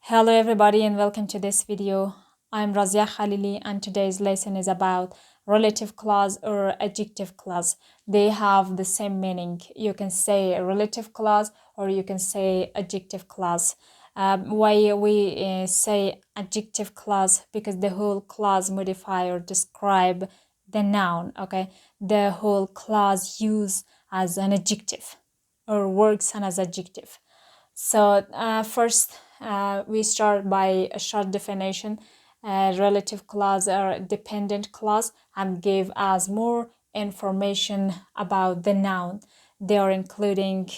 Hello everybody and welcome to this video. I'm Razia Khalili and today's lesson is about relative clause or adjective clause. They have the same meaning. You can say relative clause or you can say adjective clause. Why we say adjective clause? Because the whole clause modify or describe the noun, okay? The whole clause used as an adjective or works as adjective. So first we start by a short definition. Relative clause or dependent clause and give us more information about the noun. They are including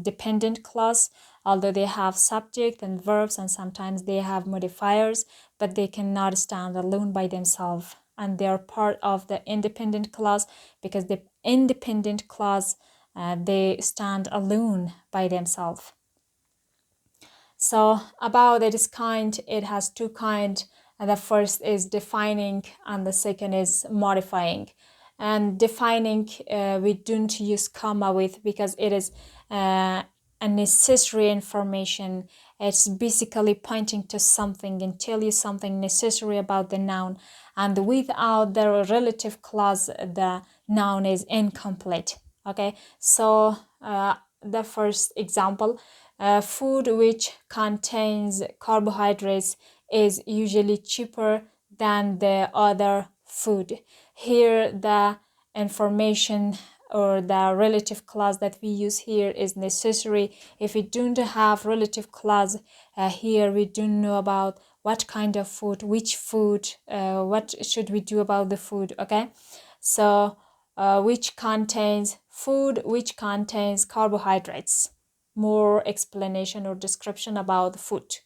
dependent clause, although they have subject and verbs and sometimes they have modifiers, but they cannot stand alone by themselves. And they are part of the independent clause because the independent clause they stand alone by themselves. So about this kind, it has two kinds. And the first is defining and the second is modifying. And defining, we don't use comma with because it is a necessary information. It's basically pointing to something and tell you something necessary about the noun. And without the relative clause, the noun is incomplete. Okay, so the first example, food which contains carbohydrates is usually cheaper than the other food. Here the information or the relative clause that we use here is necessary. If we don't have relative clause here, we don't know about what kind of food, which food, what should we do about the food, okay? So which contains food which contains carbohydrates. More explanation or description about the food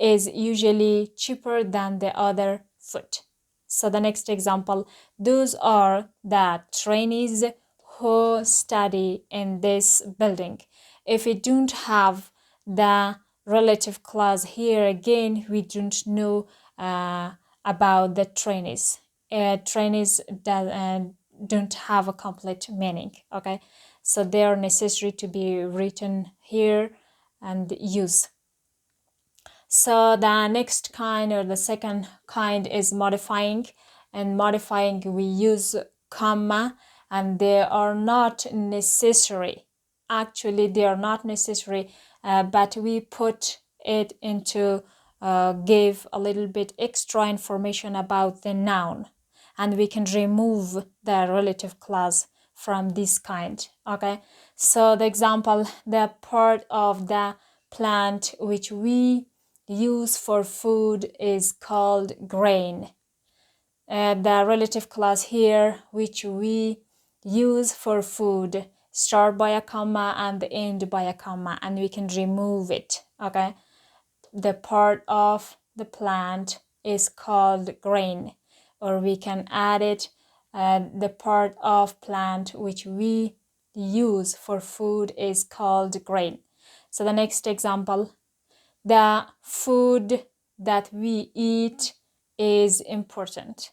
is usually cheaper than the other food. So the next example, those are the trainees who study in this building. If we don't have the relative clause here, again we don't know about the trainees. Trainees don't have a complete meaning, okay? So they are necessary to be written here and used. So the next kind or the second kind is modifying. And modifying we use comma and they are not necessary. Actually they are not necessary, but we put it into give a little bit extra information about the noun. And we can remove the relative clause from this kind, okay? So the example, the part of the plant which we use for food is called grain. The relative clause here which we use for food start by a comma and end by a comma and we can remove it, okay? The part of the plant is called grain, or we can add it, the part of plant which we use for food is called grain. So the next example, the food that we eat is important.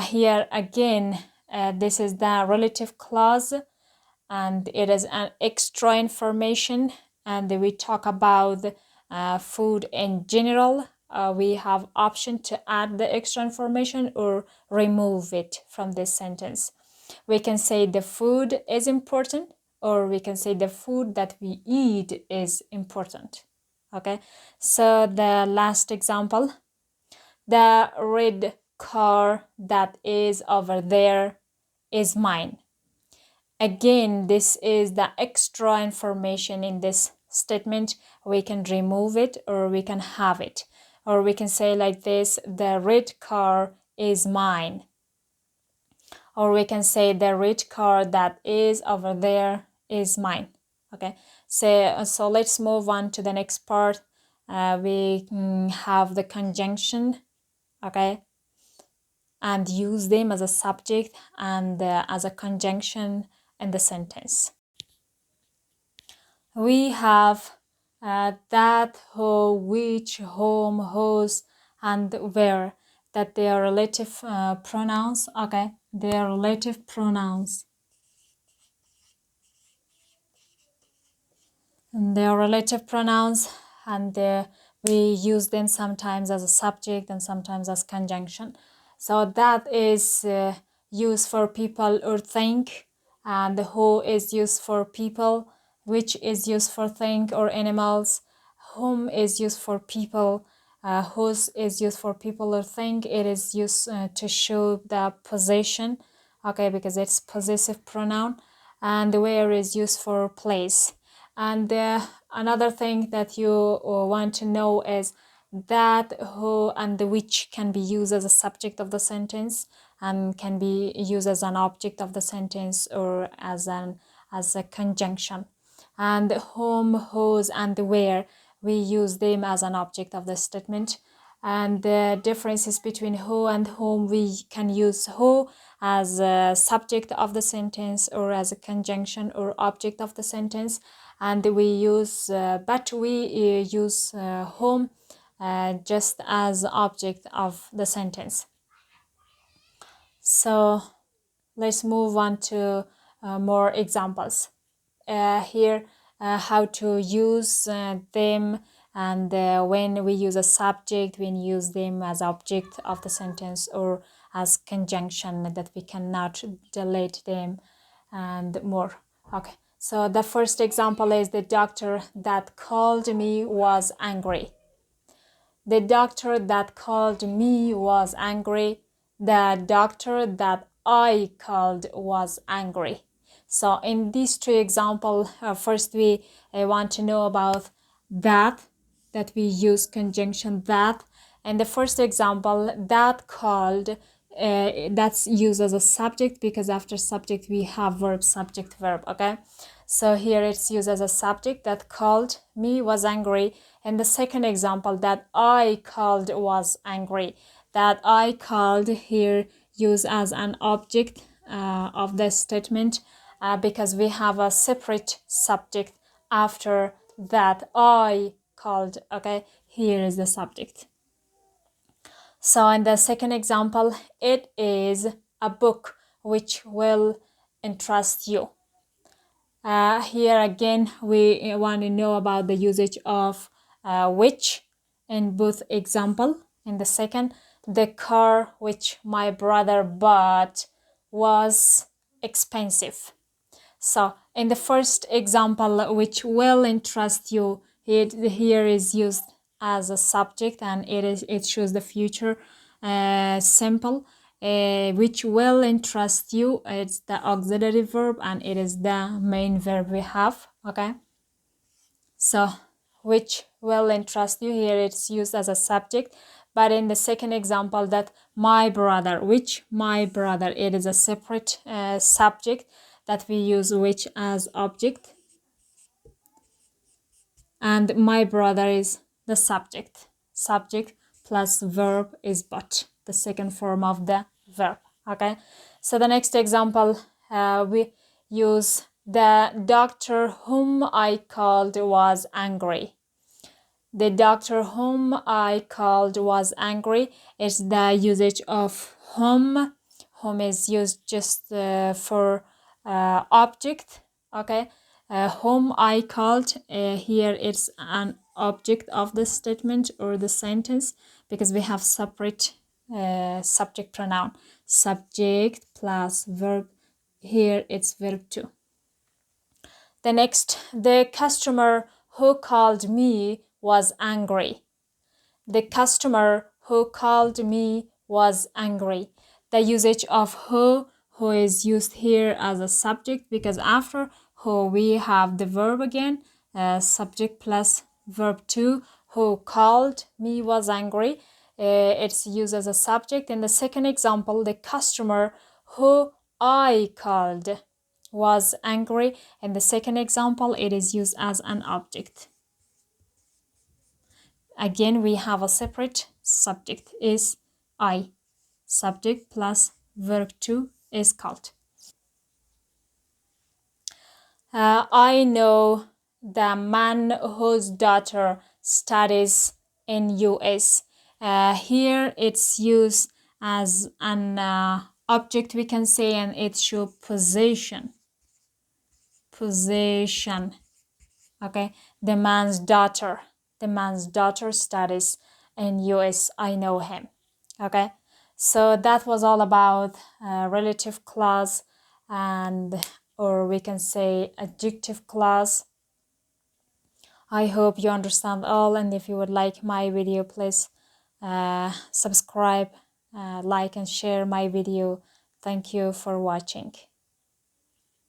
Here again, this is the relative clause and it is an extra information and we talk about food in general. We have option to add the extra information or remove it from this sentence. We can say the food is important or we can say the food that we eat is important. Okay, so the last example, the red car that is over there is mine. Again, this is the extra information in this statement. We can remove it or we can have it. Or we can say like this, the red car is mine. Or we can say the red car that is over there is mine. Okay, so let's move on to the next part. We have the conjunction, okay, and use them as a subject and as a conjunction in the sentence. We have that, who, which, whom, whose, and where, that they are relative pronouns, okay? They are relative pronouns. And they are relative pronouns and we use them sometimes as a subject and sometimes as conjunction. So that is used for people or thing, and the who is used for people, which is used for thing or animals, whom is used for people, whose is used for people or thing. It is used to show the possession, okay, because it's possessive pronoun, and the where is used for place. And another thing that you want to know is that, who, and the which can be used as a subject of the sentence and can be used as an object of the sentence or as a conjunction. And whom, whose, and the where, we use them as an object of the statement. And the differences between who and whom, we can use who as a subject of the sentence or as a conjunction or object of the sentence, and we use use whom just as object of the sentence. So let's move on to more examples. Here how to use them, and when we use a subject, we use them as object of the sentence or as conjunction, that we cannot delete them, and more. Okay, so the first example is the doctor that called me was angry. The doctor that called me was angry. The doctor that I called was angry. So in these two examples, first we want to know about that we use conjunction that. And the first example, that called, that's used as a subject because after subject we have verb, subject, verb, okay? So here it's used as a subject, that called me was angry. And the second example, that I called was angry. That I called here used as an object of the statement because we have a separate subject after that I called, okay? Here is the subject. So in the second example, it is a book which will interest you. Here again, we want to know about the usage of which in both example. In the second, the car which my brother bought was expensive. So in the first example, which will interest you, it here is used as a subject, and it shows the future simple. Which will interest you, it's the auxiliary verb and it is the main verb we have, okay? So which will interest you, here it's used as a subject. But in the second example, that my brother, which my brother, it is a separate subject that we use which as object, and my brother is the subject plus verb is but, the second form of the verb, okay? So the next example, we use the doctor whom I called was angry. The doctor whom I called was angry. It's the usage of whom. Whom is used just for object, okay? Whom I called, here it's an object of the statement or the sentence because we have separate subject pronoun. Subject plus verb. Here it's verb too. The next, the customer who called me was angry. The customer who called me was angry. The usage of who is used here as a subject because after who we have the verb again, subject plus verb too. Who called me was angry. It's used as a subject. In the second example, the customer who I called was angry. In the second example, it is used as an object. Again, we have a separate subject is I. Subject plus verb to is called. I know the man whose daughter studies in US. Here it's used as an object, we can say, and it shows possession. Possession. Okay, the man's daughter. the man's daughter studies in US. I know him. Okay, so that was all about relative clause, and or we can say adjective clause. I hope you understand all, and if you would like my video, please subscribe, like and share my video. Thank you for watching.